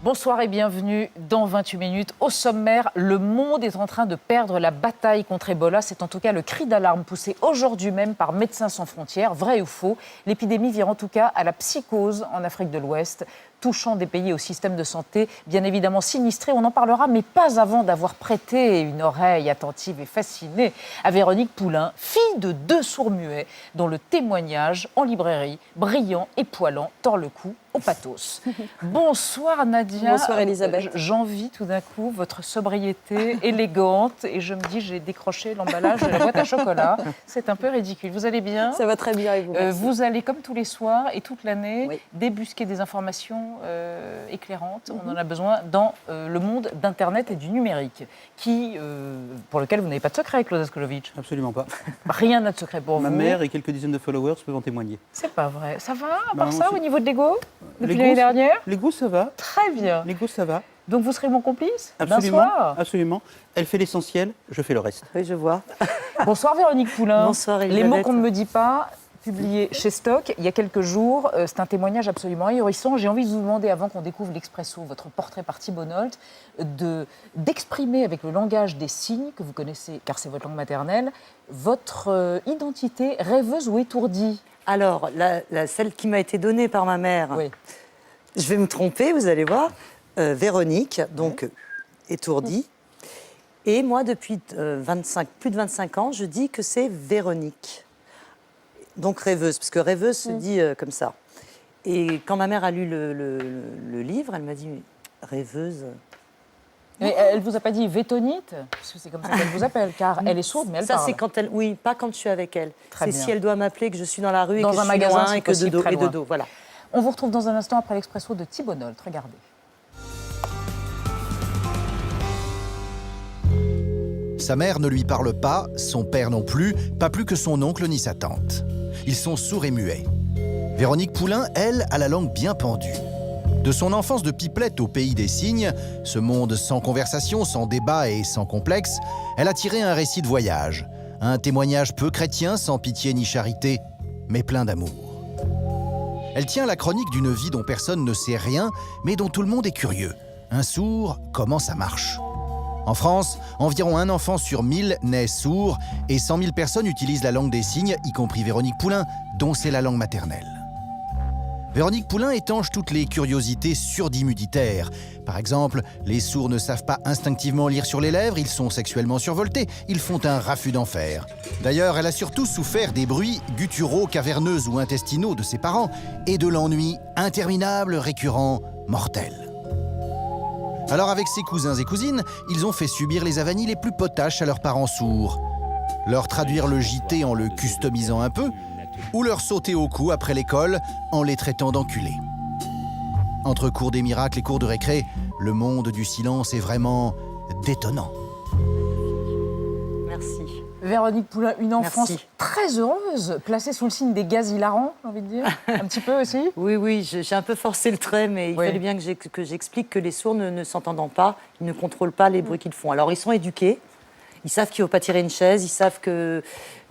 Bonsoir et bienvenue dans 28 minutes. Au sommaire, le monde est en train de perdre la bataille contre Ebola. C'est en tout cas le cri d'alarme poussé aujourd'hui même par Médecins sans frontières. Vrai ou faux? L'épidémie vire en tout cas à la psychose en Afrique de l'Ouest, touchant des pays au système de santé bien évidemment sinistrés. On en parlera, mais pas avant d'avoir prêté une oreille attentive et fascinée à Véronique Poulain, fille de 2 sourds-muets, dont le témoignage en librairie, brillant et poilant, tord le cou au pathos. Bonsoir Nadia. Bonsoir Elisabeth. J'envie tout d'un coup votre sobriété élégante et je me dis j'ai décroché l'emballage de la boîte à chocolat. C'est un peu ridicule. Vous allez bien? Ça va très bien et vous? Vous allez comme tous les soirs et toute l'année Oui. débusquer des informations éclairantes. On en a besoin dans le monde d'Internet et du numérique, pour lequel vous n'avez pas de secret, Claude Askolovitch. Absolument pas. Rien n'a de secret pour vous. Ma mère et quelques dizaines de followers peuvent en témoigner. C'est pas vrai. Ça va, à Bah, part ça, c'est- au niveau de l'ego, depuis L'ego, l'année dernière? L'ego, ça va. Très bien. L'ego, ça va. Donc vous serez mon complice d'un Absolument. soir. Absolument. Elle fait l'essentiel, je fais le reste. Oui, je vois. Bonsoir Véronique Poulain. Bonsoir, Les Elisabeth. mots qu'on ne me dit pas, publié chez Stock il y a quelques jours. C'est un témoignage absolument ahurissant. J'ai envie de vous demander, avant qu'on découvre l'Expresso, votre portrait par Thibault Nolte, d'exprimer avec le langage des signes que vous connaissez, car c'est votre langue maternelle, votre identité rêveuse ou étourdie. Alors, celle qui m'a été donnée par ma mère, Oui. je vais me tromper, vous allez voir, Véronique, donc étourdie. Et moi, depuis plus de 25 ans, je dis que c'est Véronique. Donc rêveuse, parce que rêveuse se dit comme ça. Et quand ma mère a lu le livre, elle m'a dit rêveuse. Mais elle ne vous a pas dit vétonite? Parce que c'est comme ça qu'elle vous appelle, car elle est sourde, mais elle Ça, parle. c'est quand elle. Oui, pas quand je suis avec elle. Très C'est bien. si elle doit m'appeler, que je suis dans la rue, Dans et que un je suis magasin, loin, si et que de possible, dos. très Et de loin. dos, voilà. On vous retrouve dans un instant après l'Expresso de Thibault Nolte. Regardez. Sa mère ne lui parle pas, son père non plus, pas plus que son oncle ni sa tante. Ils sont sourds et muets. Véronique Poulain, elle, a la langue bien pendue. De son enfance de pipelette au pays des signes, ce monde sans conversation, sans débat et sans complexe, elle a tiré un récit de voyage, un témoignage peu chrétien, sans pitié ni charité, mais plein d'amour. Elle tient la chronique d'une vie dont personne ne sait rien, mais dont tout le monde est curieux. Un sourd, comment ça marche ? En France, environ 1 enfant sur 1000 naît sourd et 100 000 personnes utilisent la langue des signes, y compris Véronique Poulain, dont c'est la langue maternelle. Véronique Poulain étanche toutes les curiosités surdimuditaires. Par exemple, les sourds ne savent pas instinctivement lire sur les lèvres, ils sont sexuellement survoltés, ils font un raffut d'enfer. D'ailleurs, elle a surtout souffert des bruits gutturaux, caverneux ou intestinaux de ses parents et de l'ennui interminable, récurrent, mortel. Alors avec ses cousins et cousines, ils ont fait subir les avanies les plus potaches à leurs parents sourds. Leur traduire le JT en le customisant un peu, ou leur sauter au cou après l'école en les traitant d'enculés. Entre cours des miracles et cours de récré, le monde du silence est vraiment détonnant. Merci. Véronique Poulain, une enfance Merci. très heureuse, placée sous le signe des gaz hilarants, j'ai envie de dire. Un petit peu aussi. Oui, j'ai un peu forcé le trait, mais il Oui. fallait bien que j'explique que les sourds ne s'entendant pas, ils ne contrôlent pas les bruits qu'ils font. Alors, ils sont éduqués, ils savent qu'il ne faut pas tirer une chaise, ils savent que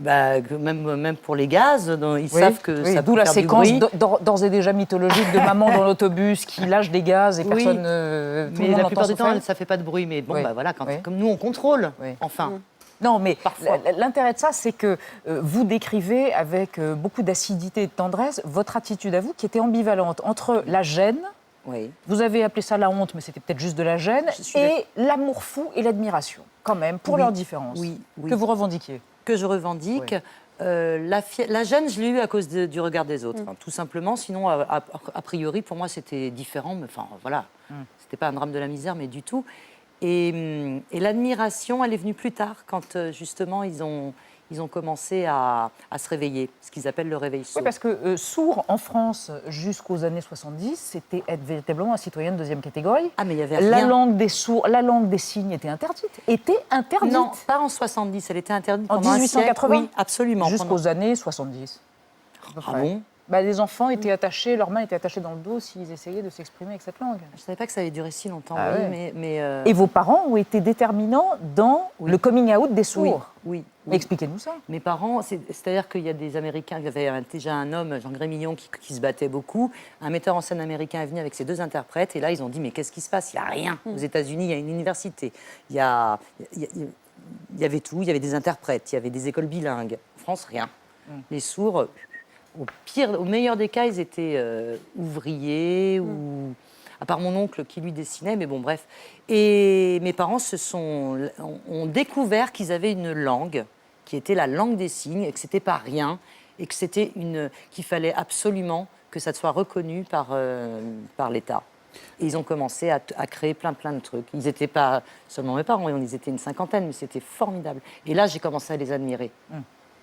même pour les gaz, ils savent que ça D'où peut la faire du séquence bruit. d'ores et déjà mythologique de maman dans l'autobus qui lâche des gaz et Oui. personne. Tout le Mais monde la l'entend plupart du sauf temps, elle. ça ne fait pas de bruit. Mais bon, Oui. voilà, Oui. comme nous, on contrôle, Oui. enfin. Non, mais Parfois. l'intérêt de ça, c'est que vous décrivez avec beaucoup d'acidité et de tendresse votre attitude à vous qui était ambivalente entre la gêne, Oui. vous avez appelé ça la honte, mais c'était peut-être juste de la gêne, Je suis et l'amour fou et l'admiration, quand même, pour Oui. leurs différences, Oui, oui. que vous revendiquiez. Que je revendique. Oui. La gêne, je l'ai eue à cause du regard des autres, hein, tout simplement. Sinon, a priori, pour moi, c'était différent. Mais enfin, voilà, c'était pas un drame de la misère, mais du tout. Et l'admiration, elle est venue plus tard, quand justement ils ont commencé à se réveiller, ce qu'ils appellent le réveil sourd. Oui, parce que sourd en France jusqu'aux années 70, c'était être véritablement un citoyen de 2e catégorie. Ah, mais il y avait La rien. langue des sourds, la langue des signes était interdite. Était interdite. Non, pas en 70, elle était interdite En pendant un 1880. siècle. Oui, absolument. Jusqu'aux années 70. Ah bon? Les enfants étaient attachés, leurs mains étaient attachées dans le dos s'ils essayaient de s'exprimer avec cette langue. Je savais pas que ça avait duré si longtemps. Ah oui, ouais. mais Et vos parents ont été déterminants dans le coming out des sourds. Oui. Mais expliquez-nous ça. Mes parents, c'est-à-dire qu'il y a des Américains, il y avait déjà un homme, Jean Grémillon, qui se battait beaucoup. Un metteur en scène américain est venu avec ses 2 interprètes, et là, ils ont dit, mais qu'est-ce qui se passe? Il n'y a rien. Aux États-Unis, il y a une université. Il y avait tout, il y avait des interprètes, il y avait des écoles bilingues. En France, rien. Les sourds, au meilleur des cas, ils étaient ouvriers ou... À part mon oncle qui lui dessinait, mais bon, bref. Et mes parents ont découvert qu'ils avaient une langue qui était la langue des signes et que c'était pas rien et que qu'il fallait absolument que ça soit reconnu par l'État. Et ils ont commencé à créer plein de trucs. Ils n'étaient pas seulement mes parents, ils étaient une 50aine, mais c'était formidable. Et là, j'ai commencé à les admirer.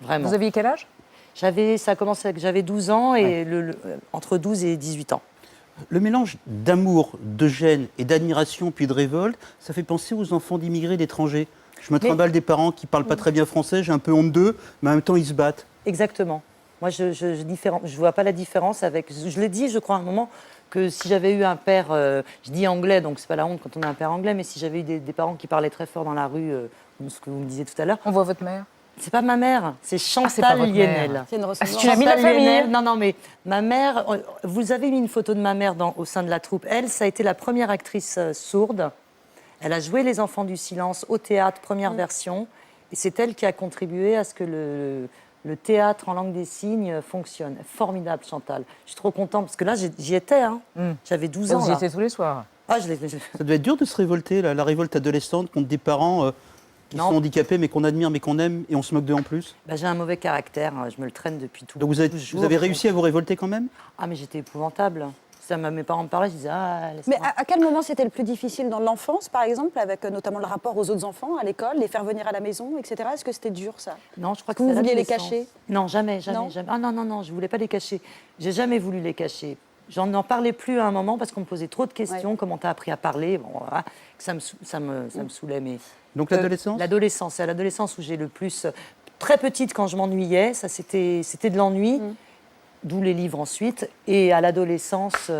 Vraiment. Vous aviez quel âge? Ça a commencé, j'avais 12 ans et entre 12 et 18 ans. Le mélange d'amour, de gêne et d'admiration, puis de révolte, ça fait penser aux enfants d'immigrés, d'étrangers. Je me trimballe des parents qui ne parlent pas très bien français, j'ai un peu honte d'eux, mais en même temps, ils se battent. Exactement. Moi, je ne vois pas la différence avec... Je l'ai dit, je crois, à un moment, que si j'avais eu un père... je dis anglais, donc c'est pas la honte quand on a un père anglais, mais si j'avais eu des parents qui parlaient très fort dans la rue, ce que vous me disiez tout à l'heure... On voit votre mère. C'est pas ma mère, c'est c'est pas Chantal votre Lienel. mère. C'est une ressemblance. tu l'as mis la Chantal famille. Lienel. Non, mais ma mère, vous avez mis une photo de ma mère au sein de la troupe. Elle, ça a été la première actrice sourde. Elle a joué Les Enfants du Silence au théâtre, première version. Et c'est elle qui a contribué à ce que le théâtre en langue des signes fonctionne. Formidable, Chantal. Je suis trop contente, parce que là, j'y étais. Hein. J'avais 12 ans. Vous y là. étiez tous les soirs. Ah, Ça devait être dur de se révolter, la révolte adolescente contre des parents qui Non. sont handicapés, mais qu'on admire, mais qu'on aime, et on se moque d'eux en plus. Bah, j'ai un mauvais caractère, je me le traîne depuis tout. Donc vous avez réussi à vous révolter quand même? Ah, mais j'étais épouvantable. Mes parents me parlaient, je disais, ah, laisse-moi. Mais à quel moment c'était le plus difficile dans l'enfance, par exemple, avec notamment le rapport aux autres enfants, à l'école, les faire venir à la maison, etc. Est-ce que c'était dur, ça? Non, je crois que Vous c'est vouliez les l'adolescence. cacher? Non, jamais. Non Ah non, je voulais pas les cacher. J'ai jamais voulu les cacher. N'en parlais plus à un moment parce qu'on me posait trop de questions. Ouais. Comment tu as appris à parler? Bon, voilà, que ça me saoulait. Mais Donc l'adolescence l'adolescence, c'est à l'adolescence où j'ai le plus. Très petite, quand je m'ennuyais, ça c'était de l'ennui. D'où les livres ensuite. Et à l'adolescence,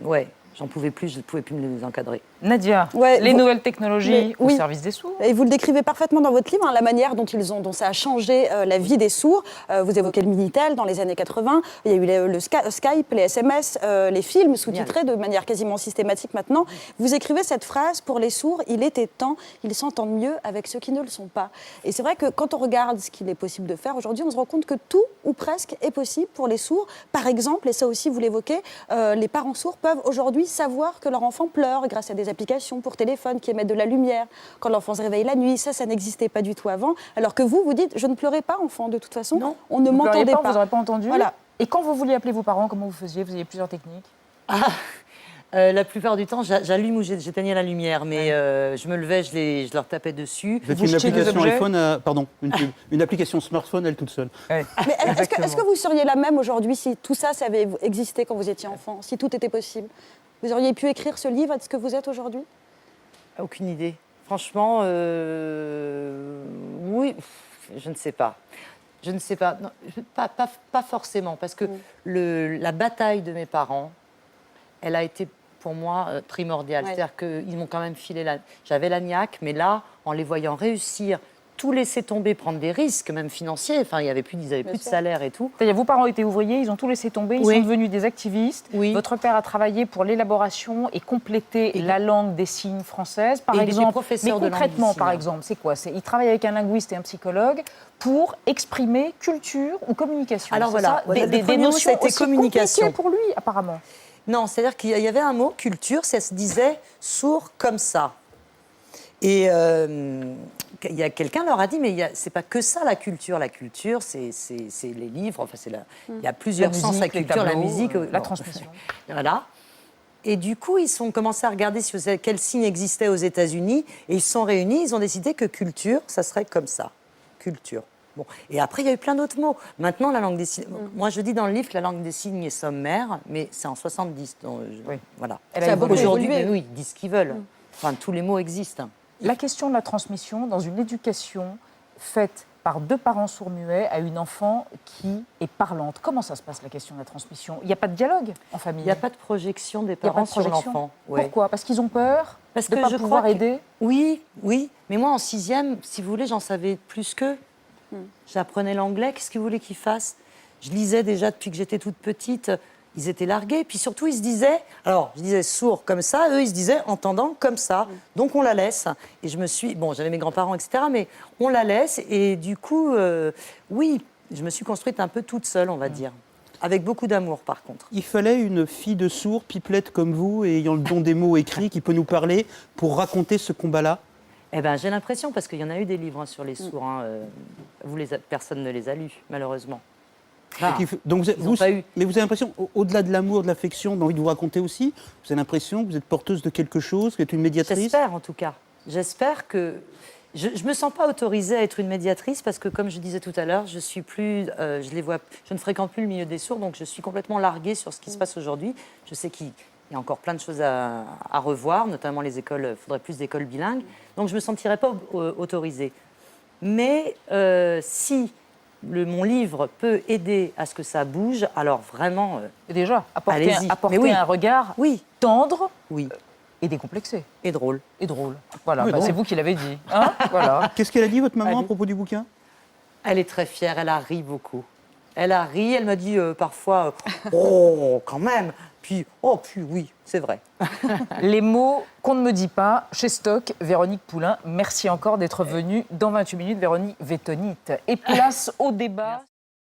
ouais, j'en pouvais plus, je ne pouvais plus me les encadrer. Nadia, Ouais, les vous- nouvelles technologies Mais au oui. service des sourds. Et vous le décrivez parfaitement dans votre livre, hein, la manière dont ça a changé la vie des sourds. Vous évoquez le Minitel dans les années 80. Il y a eu le Skype, les SMS, les films sous-titrés de manière quasiment systématique maintenant. Vous écrivez cette phrase: pour les sourds, il était temps, ils s'entendent mieux avec ceux qui ne le sont pas. Et c'est vrai que quand on regarde ce qu'il est possible de faire aujourd'hui, on se rend compte que tout ou presque est possible pour les sourds. Par exemple, et ça aussi vous l'évoquez, les parents sourds peuvent aujourd'hui savoir que leur enfant pleure grâce à des applications pour téléphone qui émettent de la lumière quand l'enfant se réveille la nuit. Ça n'existait pas du tout avant. Alors que vous dites, je ne pleurais pas, enfant, de toute façon. Non. On ne Vous pleuriez m'entendait pas, pas. vous n'aurez pas entendu. Voilà. Et quand vous vouliez appeler vos parents, comment vous faisiez? Vous aviez plusieurs techniques. La plupart du temps, j'allume ou j'éteignais la lumière, mais je me levais, je leur tapais dessus. Vous êtes Vous une jetez des application objets iPhone, pardon, une application smartphone, elle toute seule. Mais est-ce que vous seriez la même aujourd'hui si tout ça avait existé quand vous étiez enfant, si tout était possible? Vous auriez pu écrire ce livre, est-ce que vous êtes aujourd'hui? Aucune idée. Franchement, oui, je ne sais pas. Je ne sais pas. Non, pas forcément, parce que la bataille de mes parents, elle a été pour moi primordiale. Ouais. C'est-à-dire qu'ils m'ont quand même filé J'avais la niaque, mais là, en les voyant réussir, tout laisser tomber, prendre des risques, même financiers, enfin, ils n'avaient plus de sûr. salaire et tout. C'est-à-dire, vos parents étaient ouvriers, ils ont tout laissé tomber, ils Oui. sont devenus des activistes. Oui. Votre père a travaillé pour l'élaboration et compléter la langue des signes française, par Et il était exemple. professeur Mais de langue concrètement, des par signes. exemple, c'est quoi? Il travaille avec un linguiste et un psychologue pour exprimer culture ou communication. Alors C'est voilà, ça voilà, le des premier mot, notions ça a été aussi communication. compliquées pour lui, apparemment. Non, c'est-à-dire qu'il y avait un mot, culture, ça se disait sourd comme ça. Et il y a quelqu'un leur a dit, mais c'est pas que ça la culture. La culture, c'est les livres, enfin, il y a plusieurs La sens à musique, les culture, la tableaux, musique. la bon. transmission. Voilà. Et du coup, ils ont commencé à regarder quel signe existait aux États-Unis, et ils se sont réunis, ils ont décidé que culture, ça serait comme ça. Culture. Bon. Et après, il y a eu plein d'autres mots. Maintenant, la langue des signes. Moi, je dis dans le livre que la langue des signes est sommaire, mais c'est en 70. Donc, Oui. Voilà. Elle a évolué. Aujourd'hui, évolué. mais oui, ils disent ce qu'ils veulent. Enfin, tous les mots existent. La question de la transmission dans une éducation faite par 2 parents sourds-muets à une enfant qui est parlante. Comment ça se passe, la question de la transmission? Il n'y a pas de dialogue en famille? Il n'y a pas de projection des Il y a pas parents de sur projection. l'enfant. Ouais. Pourquoi? Parce qu'ils ont peur Parce de que ne pas je pouvoir crois que- aider? Oui, oui. Mais moi, en 6e, si vous voulez, j'en savais plus qu'eux. J'apprenais l'anglais. Qu'est-ce qu'ils voulaient qu'ils fassent? Je lisais déjà depuis que j'étais toute petite. Ils étaient largués. Puis surtout, ils se disaient... Alors, je disais sourd comme ça. Eux, ils se disaient entendant comme ça. Donc, on la laisse. Et je me suis... Bon, j'avais mes grands-parents, etc. Mais on la laisse. Et du coup, oui, je me suis construite un peu toute seule, on va dire. Avec beaucoup d'amour, par contre. Il fallait une fille de sourd, pipelette comme vous, et ayant le don des mots écrits, qui peut nous parler pour raconter ce combat-là. Eh ben, j'ai l'impression, parce qu'il y en a eu des livres sur les sourds. Hein, personne ne les a lus, malheureusement. Ah, Donc ils ont pas eu. Mais vous avez l'impression, au-delà de l'amour, de l'affection, d'envie de vous raconter aussi, vous avez l'impression que vous êtes porteuse de quelque chose, que vous êtes une médiatrice. J'espère, en tout cas. J'espère que... Je ne me sens pas autorisée à être une médiatrice parce que, comme je disais tout à l'heure, je suis plus, je ne fréquente plus le milieu des sourds, donc je suis complètement larguée sur ce qui se passe aujourd'hui. Je sais qu'il y a encore plein de choses à revoir, notamment les écoles. Il faudrait plus d'écoles bilingues. Donc je ne me sentirais pas autorisée. Mais si mon livre peut aider à ce que ça bouge, alors vraiment... Et déjà, allez-y. apporter Mais oui. un regard Oui, tendre oui, et décomplexé. et drôle. Et drôle. Voilà, Oui, bah, drôle. c'est vous qui l'avez dit. Hein, voilà. Qu'est-ce qu'elle a dit, votre maman, à Allez. propos du bouquin? Elle est très fière, elle a ri beaucoup. Elle a ri, elle m'a dit parfois oh, quand même. Puis, oh, puis oui, c'est vrai. Les mots qu'on ne me dit pas, chez Stock, Véronique Poulain. Merci encore d'être venue dans 28 minutes, Véronique Vétonite. Et place au débat.